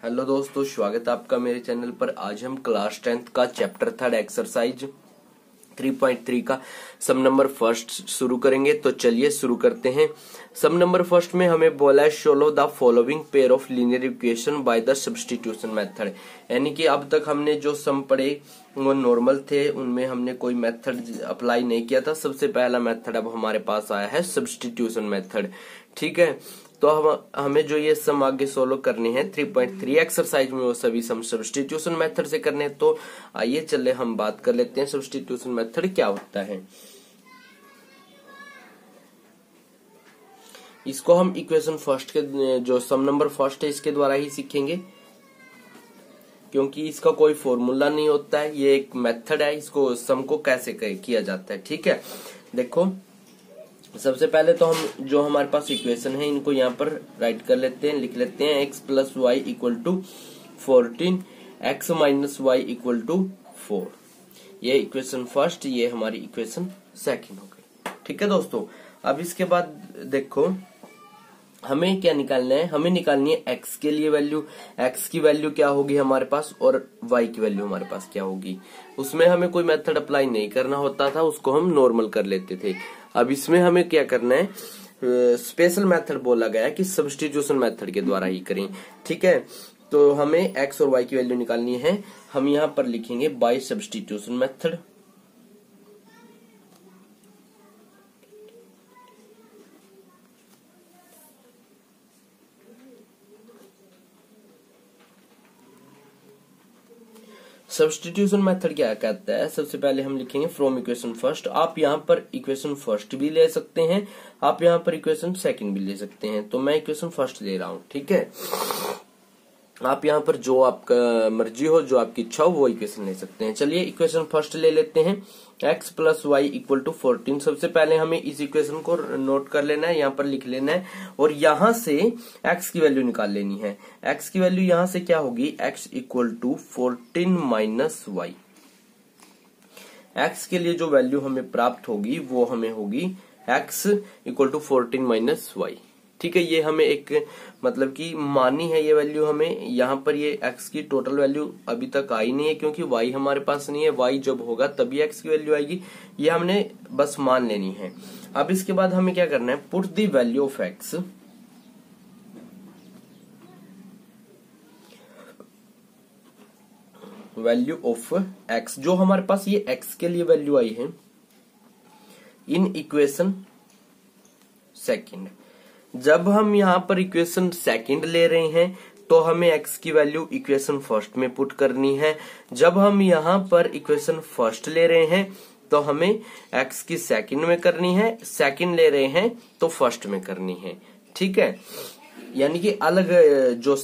Hello दोस्तों, स्वागत है आपका मेरे चैनल पर। आज हम क्लास 10th का चैप्टर 3 एक्सरसाइज 3.3 का सम नंबर फर्स्ट शुरू करेंगे। तो चलिए शुरू करते हैं। सम नंबर फर्स्ट में हमें बोला है solve the following pair of linear equation by the substitution method. यानी कि अब तक हमने जो सम पढ़े वो नॉर्मल थे, उनमें हमने कोई मेथड अप्लाई नहीं किया था। सबसे पहला मेथड अब हमारे पास आया है सब्स्टिट्यूशन मेथड। ठीक है, तो हमें जो ये सम आगे सोल्व करने हैं 3.3 एक्सरसाइज में, वो सभी सम सब्स्टिट्यूशन मेथड से करने हैं। तो आइए चले हम बात कर लेते हैं सब्स्टिट्यूशन मेथड क्या होता है। इसको हम इक्वेशन फर्स्ट के जो सम नंबर फर्स्ट है इसके द्वारा ही सीखेंगे, क्योंकि इसका कोई फॉर्मूला नहीं होता है। ये एक मेथड है, इसको सम को कैसे किया जाता है। ठीक है, देखो सबसे पहले तो हम जो हमारे पास इक्वेशन है इनको यहाँ पर राइट कर लेते हैं, लिख लेते हैं x plus Y equal to 14, x minus Y equal to 4। ये इक्वेशन फर्स्ट, ये हमारी इक्वेशन सेकंड हो गई। ठीक है दोस्तों, अब इसके बाद देखो हमें क्या निकालना है। हमें निकालनी है x के लिए वैल्यू। x की वैल्यू क्या होगी हमारे पास और y की वैल्यू हमारे पास क्या होगी। उसमें हमें कोई मेथड अप्लाई नहीं करना होता था, उसको हम नॉर्मल कर लेते थे। अब इसमें हमें क्या करना है, स्पेशल मेथड बोला गया है कि सब्स्टिट्यूशन मेथड के द्वारा ही करें। ठीक है, तो हमें x और y की वैल्यू निकालनी है। हम यहाँ पर लिखेंगे by substitution method. Substitution method क्या कहता है, सबसे पहले हम लिखेंगे फ्रॉम इक्वेशन फर्स्ट। आप यहाँ पर इक्वेशन फर्स्ट भी ले सकते हैं, आप यहाँ पर इक्वेशन सेकंड भी ले सकते हैं। तो मैं इक्वेशन फर्स्ट ले रहा हूँ। ठीक है, आप यहाँ पर जो आपका मर्जी हो, जो आपकी इच्छा हो वो इक्वेशन ले सकते हैं। चलिए इक्वेशन फर्स्ट ले लेते हैं, x plus Y equal to 14। सबसे पहले हमें इस इक्वेशन को नोट कर लेना है, यहाँ पर लिख लेना है और यहाँ से x की वैल्यू निकाल लेनी है। x की वैल्यू यहाँ से क्या होगी, x equal to 14 minus Y. x के लिए जो वैल्यू हमें प्राप्त होगी वो हमें होगी x equal to 14 minus y. ठीक है, ये हमें एक मतलब कि मानी है ये वैल्यू हमें। यहाँ पर ये x की टोटल वैल्यू अभी तक आई नहीं है, क्योंकि y हमारे पास नहीं है। y जब होगा तभी x की वैल्यू आएगी, ये हमने बस मान लेनी है। अब इसके बाद हमें क्या करना है, put the value of x जो हमारे पास ये x के लिए वैल्यू आई है इन इक्वेशन सेकंड। जब हम यहाँ पर इक्वेशन सेकंड ले रहे हैं तो हमें x की वैल्यू इक्वेशन फर्स्ट में पुट करनी है। जब हम यहाँ पर इक्वेशन फर्स्ट ले रहे हैं तो हमें x की सेकंड में करनी है, सेकंड ले रहे हैं तो फर्स्ट में करनी है। ठीक है, यानी कि अलग जो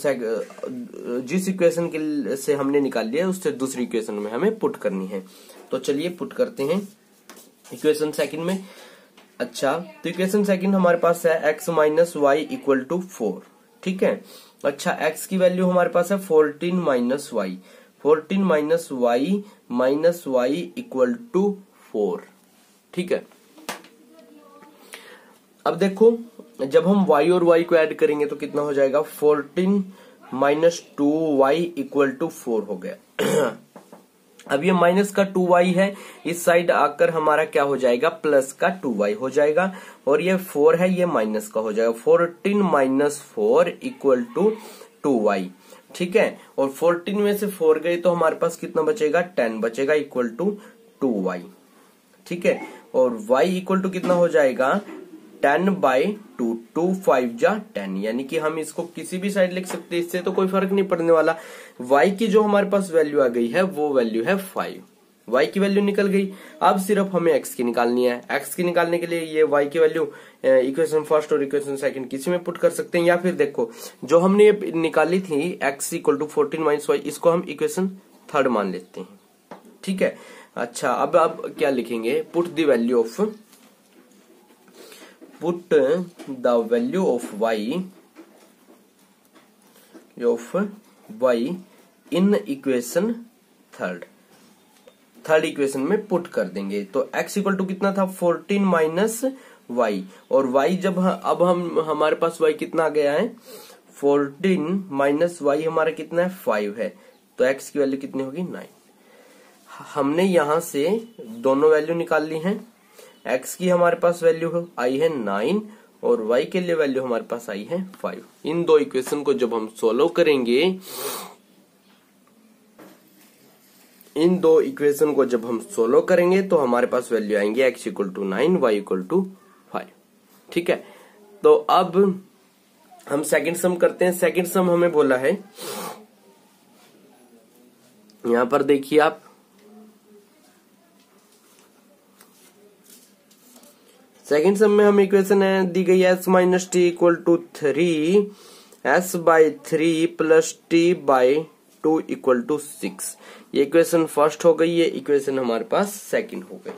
जिस इक्वेशन के से हमने निकाल लिया उससे दूसरी इक्वेशन में हमें पुट करनी है। तो चलिए पुट करते हैं इक्वेशन सेकंड में। अच्छा, तो इक्वेशन सेकंड हमारे पास है x minus Y equal to 4। ठीक है, अच्छा x की वैल्यू हमारे पास है 14 minus y. 14 minus Y equal to 4। ठीक है, अब देखो जब हम y और y को ऐड करेंगे तो कितना हो जाएगा, 14 माइनस 2y इक्वल टू 4 हो गया। अब ये माइनस का 2y है, इस साइड आकर हमारा क्या हो जाएगा, प्लस का 2y हो जाएगा। और ये 4 है, ये माइनस का हो जाएगा। 14 माइनस 4 इक्वल टू 2y। ठीक है, और 14 में से 4 गई तो हमारे पास कितना बचेगा, 10 बचेगा इक्वल टू 2y। ठीक है, और y इक्वल टू कितना हो जाएगा, 10/2। 2 5 जा 10, यानी कि हम इसको किसी भी साइड लिख सकते हैं, इससे तो कोई फर्क नहीं पड़ने वाला। y की जो हमारे पास वैल्यू आ गई है वो वैल्यू है 5। y की वैल्यू निकल गई। अब सिर्फ हमें x की निकालनी है। x की निकालने के लिए ये y की वैल्यू इक्वेशन फर्स्ट और इक्वेशन सेकंड किसी में पुट कर सकते हैं, या फिर देखो जो हमने ये निकाली थी x equal to 14 minus y, इसको हम इक्वेशन थर्ड मान लेते हैं। ठीक है, अच्छा अब क्या लिखेंगे, put the value of y in equation third equation में पुट कर देंगे। तो x इक्वल टू कितना था, 14 माइनस वाई, और y जब अब हम हमारे पास y कितना आ गया है, 14 माइनस वाई हमारा कितना है 5 है, तो एक्स की वैल्यू कितनी होगी 9। हमने यहां से दोनों वैल्यू निकाल ली हैं। एक्स की हमारे पास वैल्यू आई है 9 और वाई के लिए वैल्यू हमारे पास आई है 5। इन दो इक्वेशन को जब हम सोल्व करेंगे, तो हमारे पास वैल्यू आएंगे x equal to 9, y equal to 5। ठीक है, तो अब हम सेकंड सम करते हैं। सेकंड सम हमें बोला है, यहां पर देखिए आप, सेकंड सम में हमें इक्वेशन दी गई है s minus t equal to 3 s by 3 plus t by 2 equal to 6। ये इक्वेशन फर्स्ट हो गई, ये इक्वेशन हमारे पास सेकंड हो गई।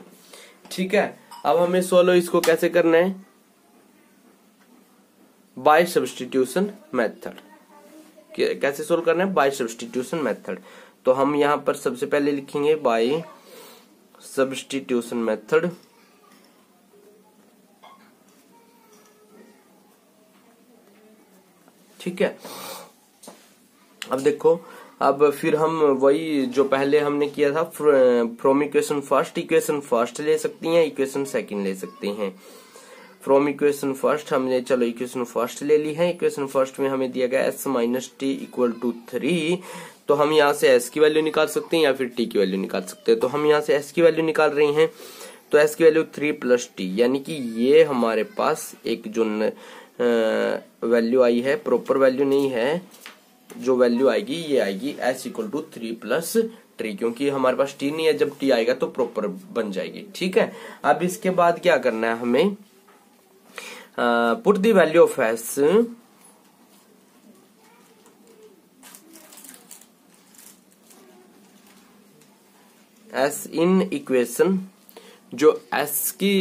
ठीक है, अब हमें सोल्व इसको कैसे करना है, बाय सब्स्टिट्यूशन मेथड। कैसे सोल्व करना है, बाय सब्स्टिट्यूशन मेथड। तो हम यहां पर सबसे पहले लिखेंगे बाय सब्स्टिट्यूशन मेथड। ठीक है, अब देखो, अब फिर हम वही जो पहले हमने किया था, फ्रॉम इक्वेशन फर्स्ट ले सकती हैं, इक्वेशन सेकंड ले सकते हैं। फ्रॉम इक्वेशन फर्स्ट हमने, चलो इक्वेशन फर्स्ट ले ली है। इक्वेशन फर्स्ट में हमें दिया गया s minus t equal to 3, तो हम यहाँ से s की वैल्यू निकाल सकते हैं या फिर t की वैल्यू निकाल सकते हैं। तो हम यहाँ से s की वैल्यू निकाल रहे हैं, तो s की वैल्यू 3 प्लस टी, यानी कि ये हमारे पास एक जो वैल्यू आई है, प्रॉपर वैल्यू नहीं है, जो वैल्यू आएगी ये आएगी s equal to 3 plus t, क्योंकि हमारे पास t नहीं है, जब t आएगा तो प्रॉपर बन जाएगी। ठीक है, अब इसके बाद क्या करना है हमें, put the value of s in equation. जो s की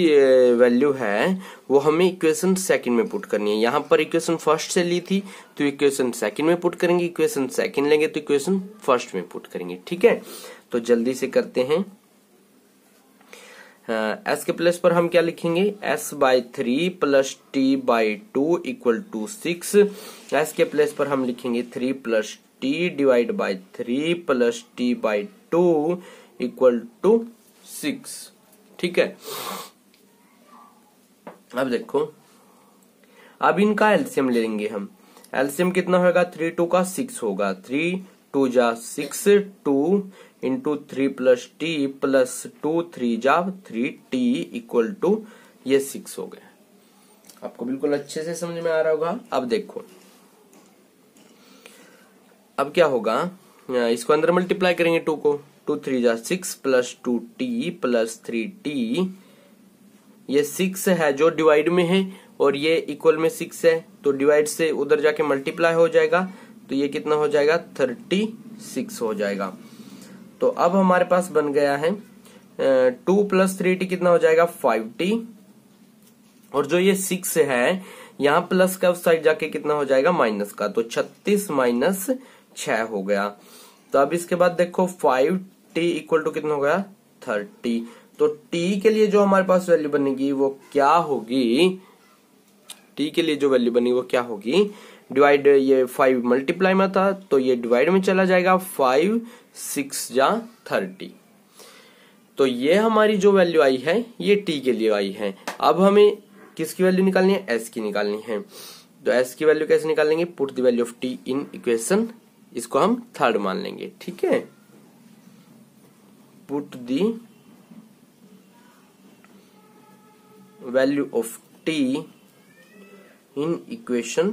वैल्यू है वो हमें इक्वेशन सेकंड में पुट करनी है। यहां पर इक्वेशन फर्स्ट से ली थी तो इक्वेशन सेकंड में पुट करेंगे, इक्वेशन सेकंड लेंगे तो इक्वेशन फर्स्ट में पुट करेंगे। ठीक है, तो जल्दी से करते हैं। s के प्लेस पर हम क्या लिखेंगे, s by 3 plus t by 2 equal to 6। s के प्लेस पर हम लिखेंगे 3 plus t divide by 3 plus t by 2 equal to 6। ठीक है, अब देखो, अब इनका एलसीएम लेंगे हम। एलसीएम कितना होगा, 3 2 का 6 होगा, 3 2 जा 6, 2 इंटू 3 प्लस टी प्लस 2 3 जा 3 टी इक्वल टू ये 6 हो गया। आपको बिल्कुल अच्छे से समझ में आ रहा होगा। अब देखो, अब क्या होगा, इसको अंदर मल्टीप्लाई करेंगे 2 को, 2 3 जा 6 प्लस 2 टी प्लस 3 टी। ये 6 है जो डिवाइड में है और ये इक्वल में 6 है, तो डिवाइड से उधर जाके मल्टीप्लाई हो जाएगा, तो ये कितना हो जाएगा 36 हो जाएगा। तो अब हमारे पास बन गया है 2 प्लस 3t कितना हो जाएगा 5t, और जो ये 6 है यहाँ प्लस का उस साइड जाके कितना हो जाएगा माइनस का, तो 36 माइनस 6 हो गया। तो अब इसके बाद देखो 5t इक्वल टू कितना हो गया 30। तो t के लिए जो हमारे पास वैल्यू बनेगी वो क्या होगी, t के लिए जो वैल्यू बनेगी वो क्या होगी, डिवाइड, ये 5 मल्टीप्लाई में था तो ये डिवाइड में चला जाएगा, 5 6 जा 30। तो ये हमारी जो वैल्यू आई है ये t के लिए आई है। अब हमें किसकी वैल्यू निकालनी है, s की निकालनी है। तो s की वैल्यू कैसे निकालेंगे, put the value of t in equation, इसको हम थर्ड मान लेंगे। ठीक है, put the value of t in equation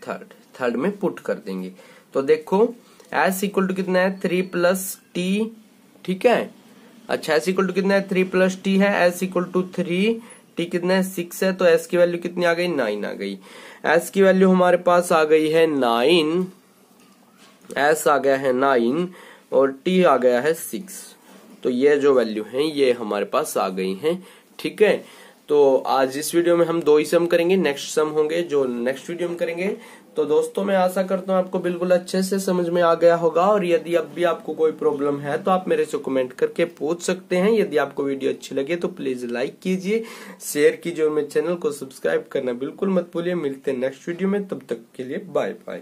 third में पुट कर देंगे। तो देखो s इक्वल टू कितना है 3 प्लस टी। ठीक है, अच्छा s इक्वल टू कितना है 3 प्लस टी है, s इक्वल टू 3, t कितना है 6 है, तो s की वैल्यू कितनी आ गई 9 आ गई। s की वैल्यू हमारे पास आ गई है 9, s आ गया है 9 और t आ गया है 6। तो ये जो वैल्यू है ये हमारे पास आ गई हैं। ठीक है, तो आज इस वीडियो में हम 2 ही सम करेंगे, नेक्स्ट सम होंगे जो नेक्स्ट वीडियो में करेंगे। तो दोस्तों मैं आशा करता हूँ आपको बिल्कुल अच्छे से समझ में आ गया होगा, और यदि अब भी आपको कोई प्रॉब्लम है तो आप मेरे से कमेंट करके पूछ सकते हैं। यदि आपको वीडियो अच्छी लगे तो प्लीज लाइक कीजिए, शेयर कीजिए और मेरे चैनल को सब्सक्राइब करना बिल्कुल मत भूलिए। मिलते हैं नेक्स्ट वीडियो में, तब तक के लिए बाय बाय।